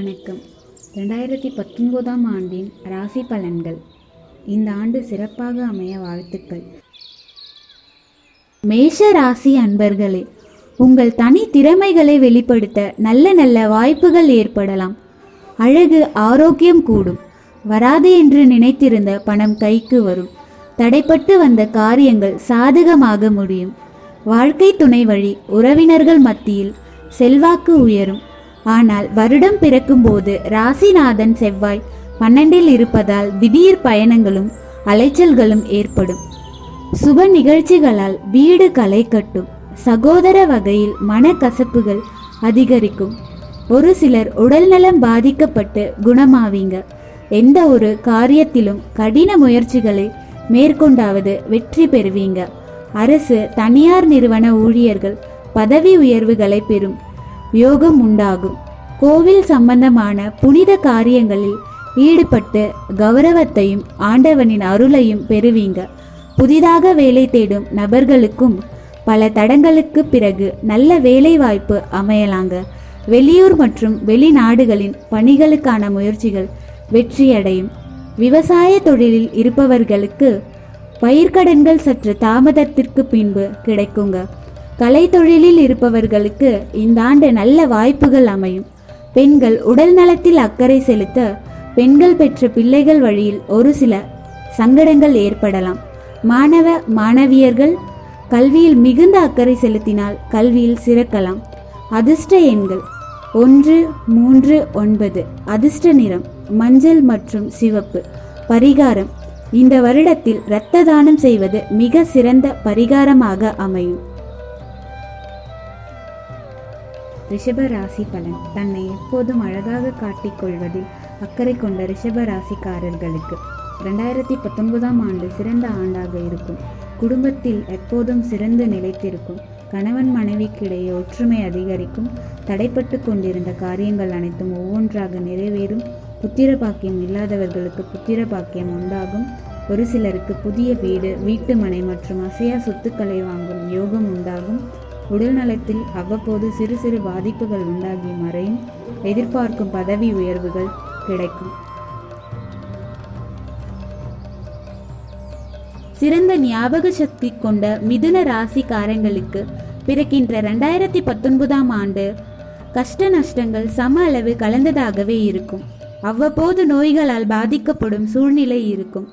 வணக்கம். 2019ஆம் ஆண்டின் ராசி பலன்கள். இந்த ஆண்டு சிறப்பாக அமைய வாழ்த்துக்கள். மேஷ ராசி அன்பர்களே, உங்கள் தனி திறமைகளை வெளிப்படுத்த நல்ல நல்ல வாய்ப்புகள் ஏற்படலாம். அழகு ஆரோக்கியம் கூடும். வராது என்று நினைத்திருந்த பணம் கைக்கு வரும். தடைப்பட்டு வந்த காரியங்கள் சாதகமாக முடியும். வாழ்க்கை துணை வழி உறவினர்கள் மத்தியில் செல்வாக்கு உயரும். ஆனால் வருடம் பிறக்கும்போது ராசிநாதன் செவ்வாய் 12இல் இருப்பதால் திடீர் பயணங்களும் அலைச்சல்களும் ஏற்படும். சுப நிகழ்ச்சிகளால் வீடு களை கட்டும். சகோதர வகையில் மனக்கசப்புகள் அதிகரிக்கும். ஒரு சிலர் உடல்நலம் பாதிக்கப்பட்டு குணமாவீங்க. எந்த ஒரு காரியத்திலும் கடின முயற்சிகளை மேற்கொண்டாவது வெற்றி பெறுவீங்க. அரசு தனியார் நிறுவன ஊழியர்கள் பதவி உயர்வுகளை பெறும் யோகம் உண்டாகும். கோவில் சம்பந்தமான புனித காரியங்களில் ஈடுபட்டு கௌரவத்தையும் ஆண்டவனின் அருளையும் பெறுவீங்க. புதிதாக வேலை தேடும் நபர்களுக்கும் பல தடங்களுக்கு பிறகு நல்ல வேலை வாய்ப்பு அமையலாங்க. வெளியூர் மற்றும் வெளிநாடுகளின் பணிகளுக்கான முயற்சிகள் வெற்றியடையும். விவசாய தொழிலில் இருப்பவர்களுக்கு பயிர்க்கடன்கள் சற்று தாமதத்திற்கு பின்பு கிடைக்குங்க. கலை தொழிலில் இருப்பவர்களுக்கு இந்த ஆண்டு நல்ல வாய்ப்புகள் அமையும். பெண்கள் உடல் நலத்தில் அக்கறை செலுத்த பெண்கள் பெற்ற பிள்ளைகள் வழியில் ஒரு சில சங்கடங்கள் ஏற்படலாம். மாணவ மாணவியர்கள் கல்வியில் மிகுந்த அக்கறை செலுத்தினால் கல்வியில் சிறக்கலாம். அதிர்ஷ்ட எண்கள் 1, 3, 9. அதிர்ஷ்ட நிறம் மஞ்சள் மற்றும் சிவப்பு. பரிகாரம்: இந்த வருடத்தில் இரத்த தானம் செய்வது மிக சிறந்த பரிகாரமாக அமையும். ரிஷப ராசி பலன். தன்னை எப்போதும் அழகாக காட்டிக்கொள்வதில் அக்கறை கொண்ட ரிஷப ராசிக்காரர்களுக்கு 2019ஆம் ஆண்டு சிறந்த ஆண்டாக இருக்கும். குடும்பத்தில் எப்போதும் சிறந்து நிலைத்திருக்கும். கணவன் மனைவிக்கிடையே ஒற்றுமை அதிகரிக்கும். தடைப்பட்டு கொண்டிருந்த காரியங்கள் அனைத்தும் ஒவ்வொன்றாக நிறைவேறும். புத்திர பாக்கியம் இல்லாதவர்களுக்கு புத்திர பாக்கியம் உண்டாகும். ஒரு சிலருக்கு புதிய வீடு, வீட்டு மனை மற்றும் அசையா சொத்துக்களை வாங்கும் யோகம் உண்டாகும். உடல் நலத்தில் அவ்வப்போது சிறு சிறு பாதிப்புகள் உண்டாகி மறையும். எதிர்பார்க்கும் பதவி உயர்வுகள் கிடைக்கும். சிறந்த ஞாபக சக்தி கொண்ட மிதுன ராசிக்காரங்களுக்கு பிறக்கின்ற 2019ஆம் ஆண்டு கஷ்ட நஷ்டங்கள் சம அளவு கலந்ததாகவே இருக்கும். அவ்வப்போது நோய்களால் பாதிக்கப்படும் சூழ்நிலை இருக்கும்.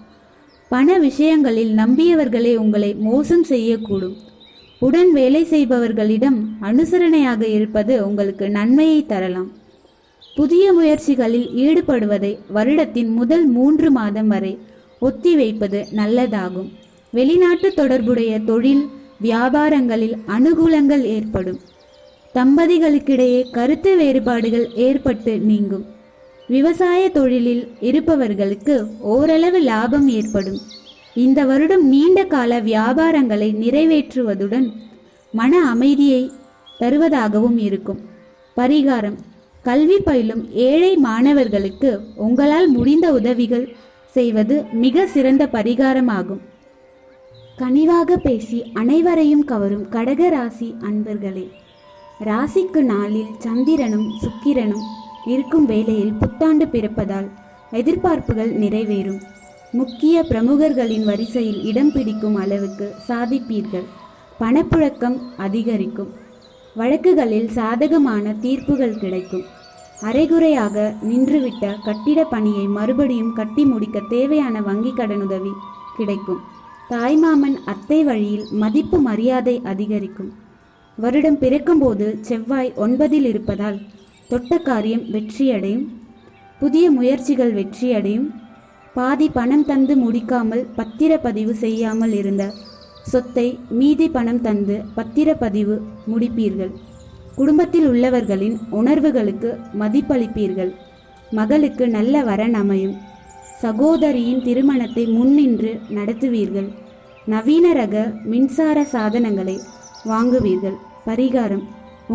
பண விஷயங்களில் நம்பியவர்களே உங்களை மோசம் செய்யக்கூடும். உடன் வேலை செய்பவர்களிடம் அனுசரணையாக இருப்பது உங்களுக்கு நன்மையை தரலாம். புதிய முயற்சிகளில் ஈடுபடுவதை வருடத்தின் முதல் 3 மாதம் வரை ஒத்தி வைப்பது நல்லதாகும். வெளிநாட்டு தொடர்புடைய தொழில் வியாபாரங்களில் அனுகூலங்கள் ஏற்படும். தம்பதிகளுக்கிடையே கருத்து வேறுபாடுகள் ஏற்பட்டு நீங்கும். விவசாய தொழிலில் இருப்பவர்களுக்கு ஓரளவு லாபம் ஏற்படும். இந்த வருடம் நீண்ட கால வியாபாரங்களை நிறைவேற்றுவதுடன் மன அமைதியை தருவதாகவும் இருக்கும். பரிகாரம்: கல்வி பயிலும் ஏழை மாணவர்களுக்கு உங்களால் முடிந்த உதவிகள் செய்வது மிக சிறந்த பரிகாரமாகும். கனிவாக பேசி அனைவரையும் கவரும் கடக ராசி அன்பர்களே, ராசிக்கு நாளில் சந்திரனும் சுக்கிரனும் இருக்கும் வேளையில் புத்தாண்டு பிறப்பதால் எதிர்பார்ப்புகள் நிறைவேறும். முக்கிய பிரமுகர்களின் வரிசையில் இடம் பிடிக்கும் அளவுக்கு சாதிப்பீர்கள். பணப்புழக்கம் அதிகரிக்கும். வழக்குகளில் சாதகமான தீர்ப்புகள் கிடைக்கும். அரைகுறையாக நின்றுவிட்ட கட்டிட பணியை மறுபடியும் கட்டி முடிக்க தேவையான வங்கி கடனுதவி கிடைக்கும். தாய்மாமன் அத்தை வழியில் மதிப்பு மரியாதை அதிகரிக்கும். வருடம் பிறக்கும்போது செவ்வாய் 9இல் இருப்பதால் தொட்ட காரியம் வெற்றியடையும். புதிய முயற்சிகள் வெற்றியடையும். பாதி பணம் தந்து முடிக்காமல் பத்திரப்பதிவு செய்யாமல் இருந்த சொத்தை மீதி பணம் தந்து பத்திரப்பதிவு முடிப்பீர்கள். குடும்பத்தில் உள்ளவர்களின் உணர்வுகளுக்கு மதிப்பளிப்பீர்கள். மகளுக்கு நல்ல வரன் அமையும். சகோதரியின் திருமணத்தை முன்னின்று நடத்துவீர்கள். நவீன ரக மின்சார சாதனங்களை வாங்குவீர்கள். பரிகாரம்: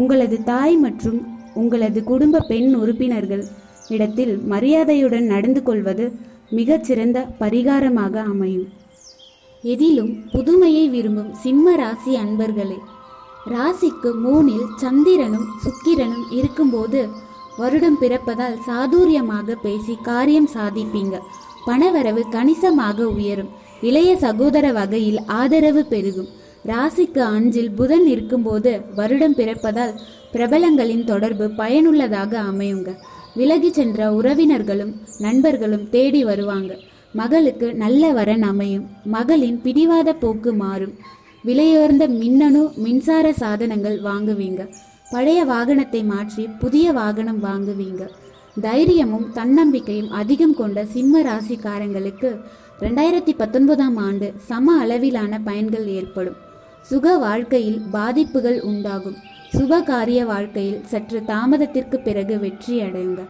உங்களது தாய் மற்றும் உங்களது குடும்ப பெண் உறுப்பினர்கள் இடத்தில் மரியாதையுடன் நடந்து கொள்வது மிகச்சிறந்த பரிகாரமாக அமையும். எதிலும் புதுமையை விரும்பும் சிம்ம ராசி அன்பர்களே, ராசிக்கு 3இல் சந்திரனும் சுக்கிரனும் இருக்கும்போது வருடம் பிறப்பதால் சாதுரியமாக பேசி காரியம் சாதிப்பீங்க. பணவரவு கணிசமாக உயரும். இளைய சகோதர வகையில் ஆதரவு பெருகும். ராசிக்கு 5இல் புதன் இருக்கும்போது வருடம் பிறப்பதால் பிரபலங்களின் தொடர்பு பயனுள்ளதாக அமையுங்க. விலகி சென்ற உறவினர்களும் நண்பர்களும் தேடி வருவாங்க. மகளுக்கு நல்ல வரன் அமையும். மகளின் பிடிவாத போக்கு மாறும். விலையுயர்ந்த மின்னணு மின்சார சாதனங்கள் வாங்குவீங்க. பழைய வாகனத்தை மாற்றி புதிய வாகனம் வாங்குவீங்க. தைரியமும் தன்னம்பிக்கையும் அதிகம் கொண்ட சிம்ம ராசிக்காரங்களுக்கு 2019ஆம் ஆண்டு சம அளவிலான பயன்கள் ஏற்படும். சுக வாழ்க்கையில் பாதிப்புகள் உண்டாகும். சுபகாரிய வாழ்க்கையில் சற்று தாமதத்திற்கு பிறகு வெற்றி அடையுங்க.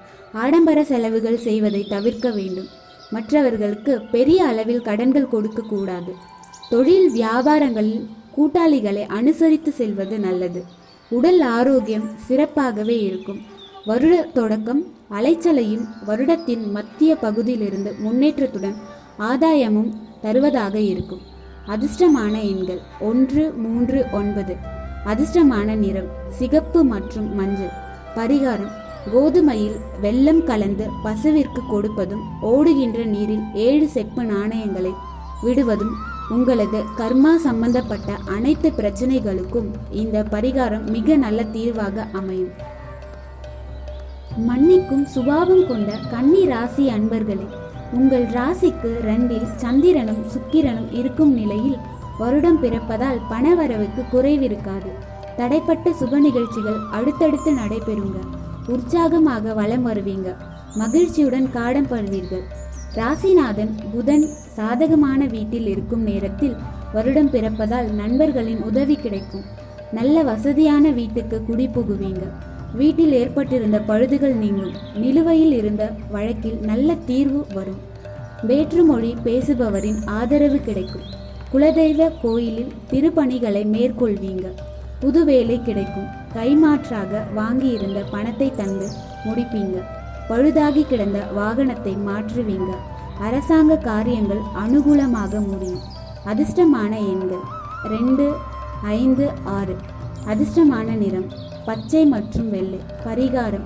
ஆடம்பர செலவுகள் செய்வதை தவிர்க்க வேண்டும். மற்றவர்களுக்கு பெரிய அளவில் கடன்கள் கொடுக்க கூடாது. தொழில் வியாபாரங்களில் கூட்டாளிகளை அனுசரித்து செல்வது நல்லது. உடல் ஆரோக்கியம் சிறப்பாகவே இருக்கும். வருட தொடக்கம் அலைச்சலையும் வருடத்தின் மத்திய பகுதியிலிருந்து முன்னேற்றத்துடன் ஆதாயமும் தருவதாக இருக்கும். அதிர்ஷ்டமான எண்கள் 1, 3, 9. அதிர்ஷ்டமான நிறம் சிகப்பு மற்றும் மஞ்சள். பரிகாரம்: கோதுமையில் வெல்லம் கலந்து பசுவிற்கு கொடுப்பதும் ஓடுகின்ற நீரில் 7 செப்பு நாணயங்களை விடுவதும் உங்களது கர்மா சம்பந்தப்பட்ட அனைத்து பிரச்சனைகளுக்கும் இந்த பரிகாரம் மிக நல்ல தீர்வாக அமையும். மன்னிக்கும் சுபாவம் கொண்ட கன்னி ராசி அன்பர்களே, உங்கள் ராசிக்கு 2இல் சந்திரனும் சுக்கிரனும் இருக்கும் நிலையில் வருடம் பிறப்பதால் பணவரவுக்கு குறைவிருக்காது. தடைப்பட்ட சுப நிகழ்ச்சிகள் அடுத்தடுத்து நடைபெறுங்க. உற்சாகமாக வலம் வருவீங்க. மகிழ்ச்சியுடன் காடம் படுவீர்கள். ராசிநாதன் புதன் சாதகமான வீட்டில் இருக்கும் நேரத்தில் வருடம் பிறப்பதால் நண்பர்களின் உதவி கிடைக்கும். நல்ல வசதியான வீட்டுக்கு குடி புகுவீங்க. வீட்டில் ஏற்பட்டிருந்த பழுதுகள் நீங்கும். நிலுவையில் இருந்த வழக்கில் நல்ல தீர்வு வரும். வேற்றுமொழி பேசுபவரின் ஆதரவு கிடைக்கும். குலதெய்வ கோயிலில் திருப்பணிகளை மேற்கொள்வீங்க. புது வேலை கிடைக்கும். கைமாற்றாக வாங்கியிருந்த பணத்தை தந்து முடிப்பீங்க. பழுதாகி கிடந்த வாகனத்தை மாற்றுவீங்க. அரசாங்க காரியங்கள் அனுகூலமாக முடியும். அதிர்ஷ்டமான எண்கள் 2, 5, 6. அதிர்ஷ்டமான நிறம் பச்சை மற்றும் வெள்ளை. பரிகாரம்: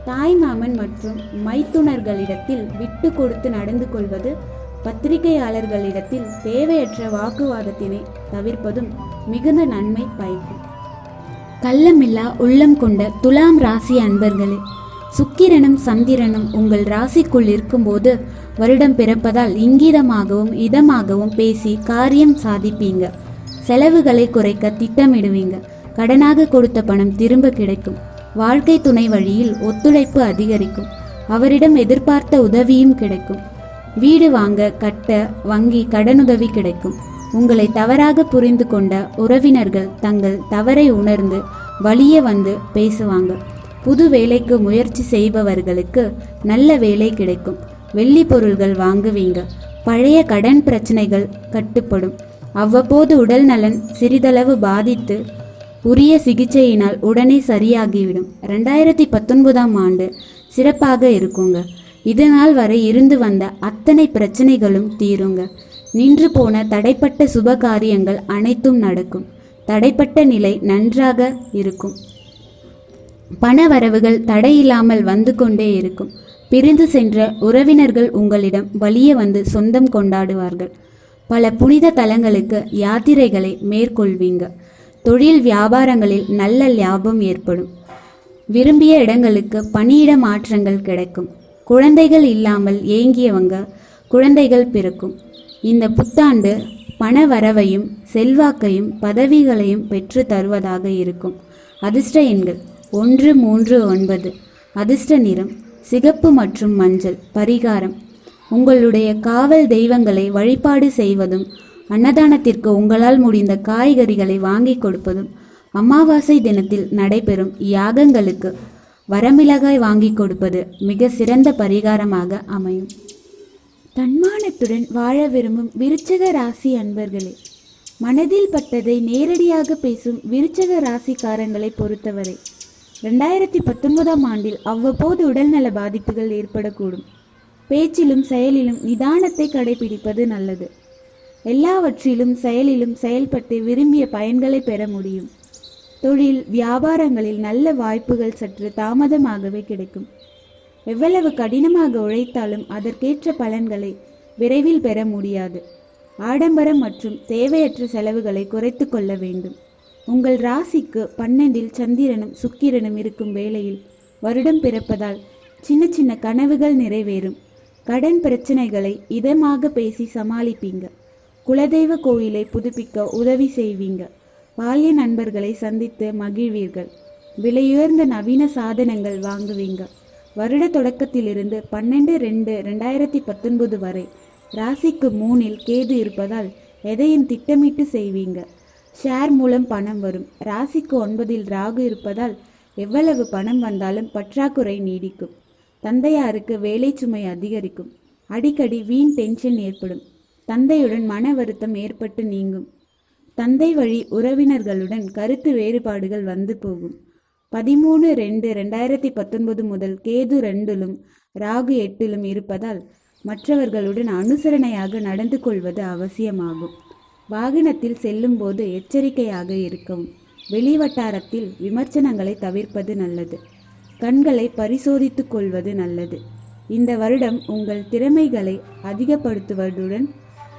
தாய் மாமன் மற்றும் மைத்துனர்களிடத்தில் விட்டு கொடுத்து நடந்து கொள்வது, பத்திரிகையாளர்களிடத்தில் தேவையற்ற வாக்குவாதத்தினை தவிர்ப்பதும் மிகுந்த நன்மை பயக்கும். கள்ளமில்லா உள்ளம் கொண்ட துலாம் ராசி அன்பர்களே, சுக்கிரனும் சந்திரனும் உங்கள் ராசிக்குள் இருக்கும்போது வருடம் பிறப்பதால் இங்கிதமாகவும் இதமாகவும் பேசி காரியம் சாதிப்பீங்க. செலவுகளை குறைக்க திட்டமிடுவீங்க. கடனாக கொடுத்த பணம் திரும்ப கிடைக்கும். வாழ்க்கை துணை வழியில் ஒத்துழைப்பு அதிகரிக்கும். அவரிடம் எதிர்பார்த்த உதவியும் கிடைக்கும். வீடு வாங்க கட்ட வங்கி கடனுதவி கிடைக்கும். உங்களை தவறாக புரிந்து கொண்ட உறவினர்கள் தங்கள் தவறை உணர்ந்து வலிய வந்து பேசுவாங்க. புது வேலைக்கு முயற்சி செய்பவர்களுக்கு நல்ல வேலை கிடைக்கும். வெள்ளி பொருள்கள் வாங்குவீங்க. பழைய கடன் பிரச்சனைகள் கட்டுப்படும். அவ்வப்போது உடல் நலன் சிறிதளவு பாதித்து உரிய சிகிச்சையினால் உடனே சரியாகிவிடும். 2019ஆம் ஆண்டு சிறப்பாக இருக்குங்க. இதனால் வரை இருந்து வந்த அத்தனை பிரச்சனைகளும் தீருங்க. நின்று போன தடைப்பட்ட சுப காரியங்கள் அனைத்தும் நடக்கும். தடைப்பட்ட நிலை நன்றாக இருக்கும். பண வரவுகள் தடையில்லாமல் வந்து கொண்டே இருக்கும். பிரிந்து சென்ற உறவினர்கள் உங்களிடம் வலிய வந்து சொந்தம் கொண்டாடுவார்கள். பல புனித தலங்களுக்கு யாத்திரைகளை மேற்கொள்வீங்க. தொழில் வியாபாரங்களில் நல்ல லாபம் ஏற்படும். விரும்பிய இடங்களுக்கு பணியிட மாற்றங்கள் கிடைக்கும். குழந்தைகள் இல்லாமல் ஏங்கியவங்க குழந்தைகள் பிறக்கும். இந்த புத்தாண்டு பண வரவையும் செல்வாக்கையும் பதவிகளையும் பெற்று தருவதாக இருக்கும். அதிர்ஷ்ட எண்கள் 1, 3, 9. அதிர்ஷ்ட நிறம் சிகப்பு மற்றும் மஞ்சள். பரிகாரம்: உங்களுடைய காவல் தெய்வங்களை வழிபாடு செய்வதும், அன்னதானத்திற்கு உங்களால் முடிந்த காய்கறிகளை வாங்கி கொடுப்பதும், அமாவாசை தினத்தில் நடைபெறும் யாகங்களுக்கு வரமிளகாய் வாங்கி கொடுப்பது மிக சிறந்த பரிகாரமாக அமையும். தன்மானத்துடன் வாழ விரும்பும் விருச்சிக ராசி அன்பர்களே, மனதில் பட்டதை நேரடியாக பேசும் விருச்சிக ராசிக்காரங்களை பொறுத்தவரை 2019ஆம் ஆண்டில் அவ்வப்போது உடல்நல பாதிப்புகள் ஏற்படக்கூடும். பேச்சிலும் செயலிலும் நிதானத்தை கடைபிடிப்பது நல்லது. எல்லாவற்றிலும் செயலிலும் செயல்பட்டு விரும்பிய பயன்களை பெற முடியும். தொழில் வியாபாரங்களில் நல்ல வாய்ப்புகள் சற்று தாமதமாகவே கிடைக்கும். எவ்வளவு கடினமாக உழைத்தாலும் அதற்கேற்ற பலன்களை விரைவில் பெற முடியாது. ஆடம்பரம் மற்றும் தேவையற்ற செலவுகளை குறைத்து கொள்ள வேண்டும். உங்கள் ராசிக்கு 12 சந்திரனும் சுக்கிரனும் இருக்கும் வேளையில் வருடம் பிறப்பதால் சின்ன சின்ன கனவுகள் நிறைவேறும். கடன் பிரச்சனைகளை இதமாக பேசி சமாளிப்பீங்க. குலதெய்வ கோயிலை புதுப்பிக்க உதவி செய்வீங்க. பால்ய நண்பர்களை சந்தித்து மகிழ்வீர்கள். விலையுயர்ந்த நவீன சாதனங்கள் வாங்குவீங்க. வருட தொடக்கத்திலிருந்து 12/2/2019 வரை ராசிக்கு 3 கேது இருப்பதால் எதையும் திட்டமிட்டு செய்வீங்க. ஷேர் மூலம் பணம் வரும். ராசிக்கு 9 ராகு இருப்பதால் எவ்வளவு பணம் வந்தாலும் பற்றாக்குறை நீடிக்கும். தந்தையாருக்கு வேலை சுமை அதிகரிக்கும். அடிக்கடி வீண் டென்ஷன் ஏற்படும். தந்தையுடன் மன வருத்தம் ஏற்பட்டு நீங்கும். தந்தை வழி உறவினர்களுடன் கருத்து வேறுபாடுகள் வந்து போகும். 13/2/2019 முதல் கேது 2லும் ராகு 8லும் இருப்பதால் மற்றவர்களுடன் அனுசரணையாக நடந்து கொள்வது அவசியமாகும். வாகனத்தில் செல்லும் போது எச்சரிக்கையாக இருக்கவும். வெளிவட்டாரத்தில் விமர்சனங்களை தவிர்ப்பது நல்லது. கண்களை பரிசோதித்துக் கொள்வது நல்லது. இந்த வருடம் உங்கள் திறமைகளை அதிகப்படுத்துவதுடன்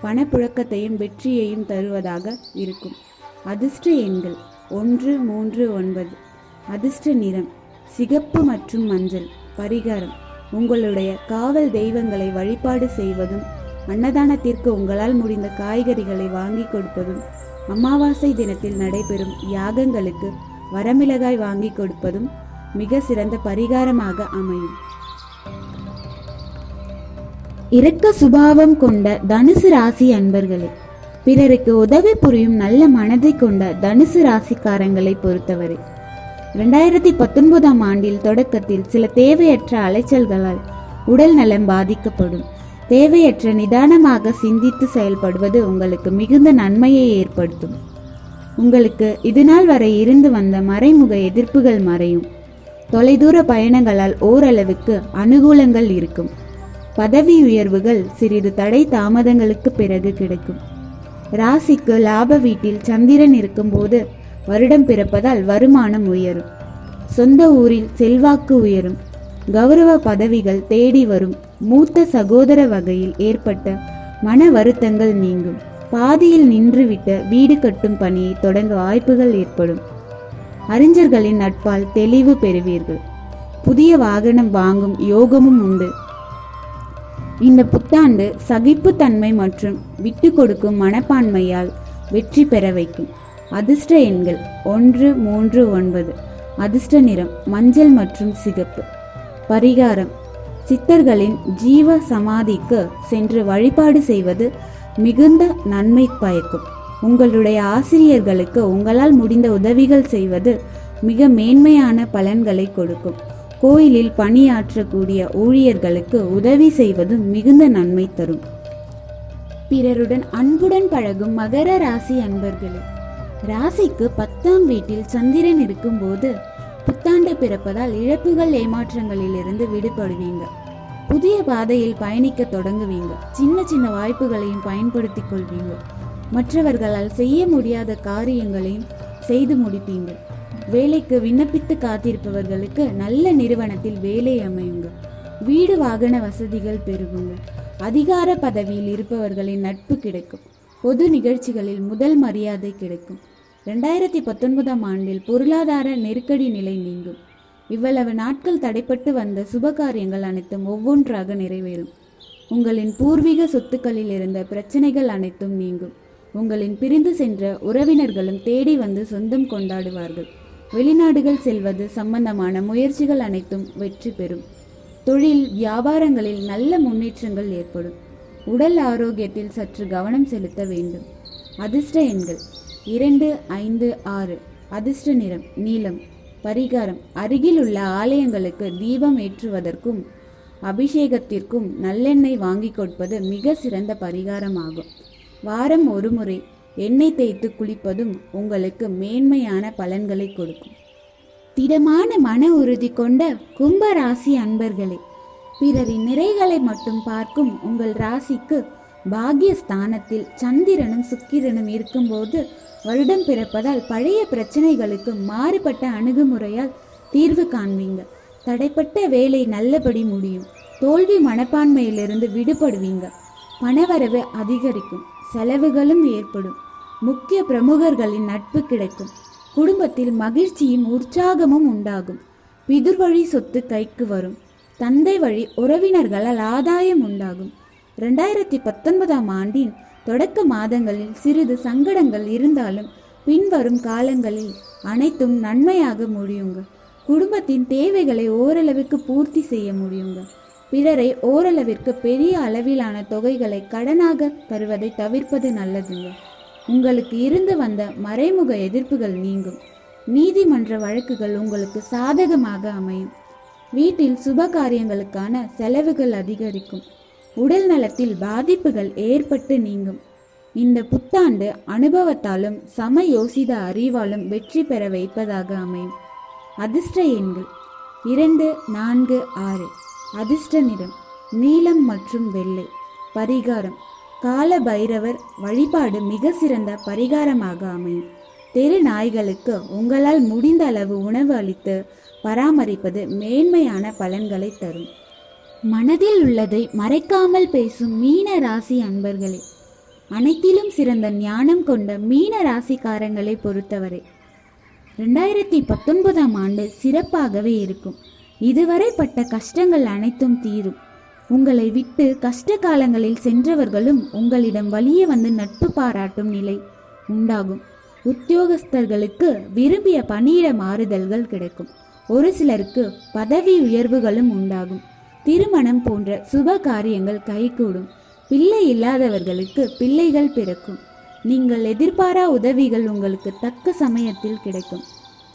பணப்புழக்கத்தையும் வெற்றியையும் தருவதாக இருக்கும். அதிர்ஷ்ட எண்கள் 1, 3, 9. அதிர்ஷ்ட நிறம் சிகப்பு மற்றும் மஞ்சள். பரிகாரம் உங்களுடைய காவல் தெய்வங்களை வழிபாடு செய்வதும், அன்னதானத்திற்கு உங்களால் முடிந்த காய்கறிகளை வாங்கி கொடுப்பதும், அமாவாசை தினத்தில் நடைபெறும் யாகங்களுக்கு வரமிளகாய் வாங்கி கொடுப்பதும் மிக சிறந்த பரிகாரமாக அமையும். இரக்க சுபாவம் கொண்ட தனுசு ராசி அன்பர்களே, பிறருக்கு உதவி புரியும் நல்ல மனதை கொண்ட தனுசு ராசிக்காரங்களை பொறுத்தவரை 2019 ஆண்டில் தொடக்கத்தில் சில தேவையற்ற அலைச்சல்களால் உடல் நலம் பாதிக்கப்படும். தேவையற்ற நிதானமாக சிந்தித்து செயல்படுவது உங்களுக்கு மிகுந்த நன்மையை ஏற்படுத்தும். உங்களுக்கு இதுநாள் வரை இருந்து வந்த மறைமுக எதிர்ப்புகள் மறையும். தொலைதூர பயணங்களால் ஓரளவுக்கு அனுகூலங்கள் இருக்கும். பதவி உயர்வுகள் சிறிது தடை தாமதங்களுக்கு பிறகு கிடைக்கும். ராசிக்கு லாப வீட்டில் சந்திரன் இருக்கும்போது வருடம் பிறப்பதால் வருமானம் உயரும். சொந்த ஊரில் செல்வாக்கு உயரும். கௌரவ பதவிகள் தேடி வரும். மூத்த சகோதர வகையில் ஏற்பட்ட மன வருத்தங்கள் நீங்கும். பாதியில் நின்றுவிட்ட வீடு கட்டும் பணியை தொடங்க வாய்ப்புகள் ஏற்படும். அறிஞர்களின் நட்பால் தெளிவு பெறுவீர்கள். புதிய வாகனம் வாங்கும் யோகமும் உண்டு. இந்த புத்தாண்டு சகிப்புத்தன்மை மற்றும் விட்டு கொடுக்கும் மனப்பான்மையால் வெற்றி பெற வைக்கும். அதிர்ஷ்ட எண்கள் 1, 3, 9. அதிர்ஷ்ட நிறம் மஞ்சள் மற்றும் சிகப்பு. பரிகாரம் சித்தர்களின் ஜீவ சமாதிக்கு சென்று வழிபாடு செய்வது மிகுந்த நன்மை பயக்கும். உங்களுடைய ஆசிரியர்களுக்கு உங்களால் முடிந்த உதவிகள் செய்வது மிக மேன்மையான பலன்களை கொடுக்கும். கோயிலில் பணியாற்றக்கூடிய ஊழியர்களுக்கு உதவி செய்வது மிகுந்த நன்மை தரும். பிறருடன் அன்புடன் பழகும் மகர ராசி அன்பர்களே, ராசிக்கு 10ஆம் வீட்டில் சந்திரன் இருக்கும்போது புத்தாண்டு பிறப்பதால் இழப்புகள் ஏமாற்றங்களிலிருந்து விடுபடுவீங்க. புதிய பாதையில் பயணிக்க தொடங்குவீங்க. சின்ன சின்ன வாய்ப்புகளையும் பயன்படுத்திக் கொள்வீங்க. மற்றவர்களால் செய்ய முடியாத காரியங்களையும் செய்து முடிப்பீங்க. வேலைக்கு விண்ணப்பித்து காத்திருப்பவர்களுக்கு நல்ல நிறுவனத்தில் வேலை அமையுங்க. வீடு வாகன வசதிகள் பெருகுங்க. அதிகார பதவியில் இருப்பவர்களின் நட்பு கிடைக்கும். பொது நிகழ்ச்சிகளில் முதல் மரியாதை கிடைக்கும். 2019 ஆண்டில் பொருளாதார நெருக்கடி நிலை நீங்கும். இவ்வளவு நாட்கள் தடைப்பட்டு வந்த சுபகாரியங்கள் அனைத்தும் ஒவ்வொன்றாக நிறைவேறும். உங்களின் பூர்வீக சொத்துக்களில் இருந்த பிரச்சனைகள் அனைத்தும் நீங்கும். உங்களின் பிரிந்து சென்ற உறவினர்களும் தேடி வந்து சொந்தம் கொண்டாடுவார்கள். வெளிநாடுகள் செல்வது சம்பந்தமான முயற்சிகள் அனைத்தும் வெற்றி பெறும். தொழில் வியாபாரங்களில் நல்ல முன்னேற்றங்கள் ஏற்படும். உடல் ஆரோக்கியத்தில் சற்று கவனம் செலுத்த வேண்டும். அதிர்ஷ்ட எண்கள் 2, 5, 6. அதிர்ஷ்ட நிறம் நீலம். பரிகாரம் அருகில் உள்ள ஆலயங்களுக்கு தீபம் ஏற்றுவதற்கும் அபிஷேகத்திற்கும் நல்லெண்ணெய் வாங்கி கொடுப்பது மிக சிறந்த பரிகாரமாகும். வாரம் ஒரு முறை எண்ணெய் தேய்த்து குளிப்பதும் உங்களுக்கு மேன்மையான பலன்களை கொடுக்கும். திடமான மன உறுதி கொண்ட கும்ப ராசி அன்பர்களே, பிறரின் நிறைகளை மட்டும் பார்க்கும் உங்கள் ராசிக்கு பாக்யஸ்தானத்தில் சந்திரனும் சுக்கிரனும் இருக்கும்போது வருடம் பிறப்பதால் பழைய பிரச்சனைகளுக்கு மாறுபட்ட அணுகுமுறையால் தீர்வு காண்பீங்க. தடைப்பட்ட வேலை நல்லபடி முடியும். தோல்வி மனப்பான்மையிலிருந்து விடுபடுவீங்க. பணவரவு அதிகரிக்கும். செலவுகளும் ஏற்படும். முக்கிய பிரமுகர்களின் நட்பு கிடைக்கும். குடும்பத்தில் மகிழ்ச்சியும் உற்சாகமும் உண்டாகும். பிதுர்வழி சொத்து கைக்கு வரும். தந்தை வழி உறவினர்களால் ஆதாயம் உண்டாகும். 2019ஆம் ஆண்டின் தொடக்க மாதங்களில் சிறிது சங்கடங்கள் இருந்தாலும் பின்வரும் காலங்களில் அனைத்தும் நன்மையாக முடியுங்க. குடும்பத்தின் தேவைகளை ஓரளவுக்கு பூர்த்தி செய்ய முடியுங்க. பிறரை ஓரளவிற்கு பெரிய அளவிலான தொகைகளை கடனாக தருவதை தவிர்ப்பது நல்லதுங்க. உங்களுக்கு இருந்து வந்த மறைமுக எதிர்ப்புகள் நீங்கும். நீதிமன்ற வழக்குகள் உங்களுக்கு சாதகமாக அமையும். வீட்டில் சுப காரியங்களுக்கான செலவுகள் அதிகரிக்கும். உடல் நலத்தில் பாதிப்புகள் ஏற்பட்டு நீங்கும். இந்த புத்தாண்டு அனுபவத்தாலும் சமயோசித அறிவாலும் வெற்றி பெற வைப்பதாக அமையும். அதிர்ஷ்ட எண்கள் 2, 4, 6. அதிர்ஷ்ட நிறம் நீலம் மற்றும் வெள்ளை. பரிகாரம் கால பைரவர் வழிபாடு மிக சிறந்த பரிகாரமாக அமையும். தெரு நாய்களுக்கு உங்களால் முடிந்த அளவு உணவு அளித்து பராமரிப்பது மேன்மையான பலன்களை தரும். மனதில் உள்ளதை மறைக்காமல் பேசும் மீன ராசி அன்பர்களே, அனைத்திலும் சிறந்த ஞானம் கொண்ட மீன ராசிக்காரங்களை பொறுத்தவரை 2019ஆம் ஆண்டு சிறப்பாகவே இருக்கும். இதுவரை பட்ட கஷ்டங்கள் அனைத்தும் தீரும். உங்களை விட்டு கஷ்ட காலங்களில் சென்றவர்களும் உங்களிடம் வலிய வந்து நட்பு பாராட்டும் நிலை உண்டாகும். உத்தியோகஸ்தர்களுக்கு விரும்பிய பணியிட மாறுதல்கள் கிடைக்கும். ஒரு சிலருக்கு பதவி உயர்வுகளும் உண்டாகும். திருமணம் போன்ற சுப காரியங்கள் கைகூடும். பிள்ளை இல்லாதவர்களுக்கு பிள்ளைகள் பிறக்கும். நீங்கள் எதிர்பாரா உதவிகள் உங்களுக்கு தக்க சமயத்தில் கிடைக்கும்.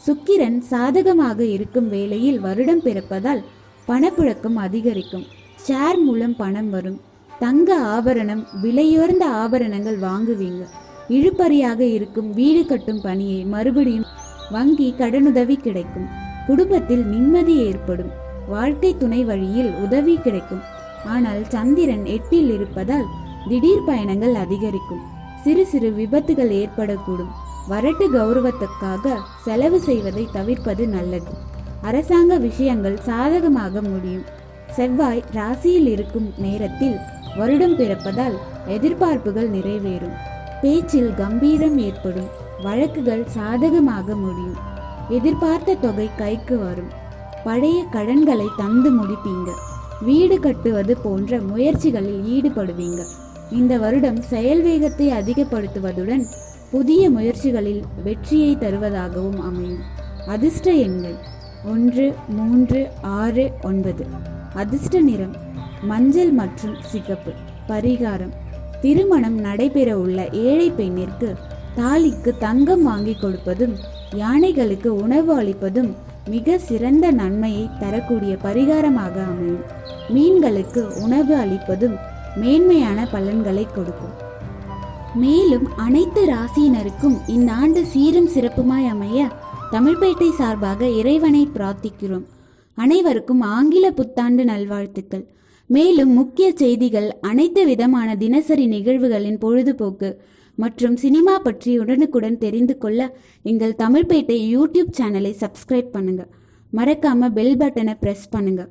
சுக்கிரன் சாதகமாக இருக்கும் வேளையில் வருடம் பிறப்பதால் பணப்புழக்கம் அதிகரிக்கும். ஷேர் மூலம் பணம் வரும். தங்க ஆபரணம், விலையுயர்ந்த ஆபரணங்கள் வாங்குவீங்க. இழுபறியாக இருக்கும் வீடு கட்டும் பணியை மறுபடியும் வங்கி கடனுதவி கிடைக்கும். குடும்பத்தில் நிம்மதி ஏற்படும். வாழ்க்கை துணை வழியில் உதவி கிடைக்கும். ஆனால் சந்திரன் 8இல் இருப்பதால் திடீர் பயணங்கள் அதிகரிக்கும். சிறு சிறு விபத்துகள் ஏற்படக்கூடும். வரட்டு கௌரவத்துக்காக செலவு செய்வதை தவிர்ப்பது நல்லது. அரசாங்க விஷயங்கள் சாதகமாக முடியும். செவ்வாய் ராசியில் இருக்கும் நேரத்தில் வருடம் பிறப்பதால் எதிர்பார்ப்புகள் நிறைவேறும். பேச்சில் கம்பீரம் ஏற்படும். வழக்குகள் சாதகமாக முடியும். எதிர்பார்த்த தொகை கைக்கு வரும். பழைய கடன்களை தந்து முடிப்பீங்க. வீடு கட்டுவது போன்ற முயற்சிகளில் ஈடுபடுவீங்க. இந்த வருடம் செயல் வேகத்தை அதிகப்படுத்துவதுடன் புதிய முயற்சிகளில் வெற்றியை தருவதாகவும் அமையும். அதிர்ஷ்ட எண்கள் 1, 3, 6, 9. அதிர்ஷ்ட நிறம் மஞ்சள் மற்றும் சிகப்பு. பரிகாரம் திருமணம் நடைபெற உள்ள ஏழை பெண்ணிற்கு தாலிக்கு தங்கம் வாங்கி கொடுப்பதும் யானைகளுக்கு உணவு அளிப்பதும் மிக சிறந்த நன்மையை தரக்கூடிய பரிகாரமாக அமையும். மீன்களுக்கு உணவு அளிப்பதும் மேன்மையான பலன்களை கொடுக்கும். மேலும் அனைத்து ராசியினருக்கும் இந்த ஆண்டு சீரும் சிறப்புமாய் அமைய தமிழ்பேட்டை சார்பாக இறைவனை பிரார்த்திக்கிறோம். அனைவருக்கும் ஆங்கில புத்தாண்டு நல்வாழ்த்துக்கள். மேலும் முக்கிய செய்திகள், அனைத்து விதமான தினசரி நிகழ்வுகளின் பொழுதுபோக்கு மற்றும் சினிமா பற்றி உடனுக்குடன் தெரிந்து கொள்ள எங்கள் தமிழ்பேட்டை யூடியூப் சேனலை சப்ஸ்கிரைப் பண்ணுங்க. மறக்காம பெல் பட்டனை பிரஸ் பண்ணுங்க.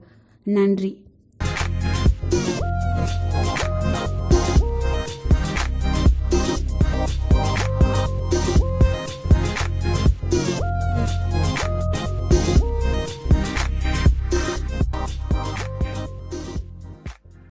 நன்றி.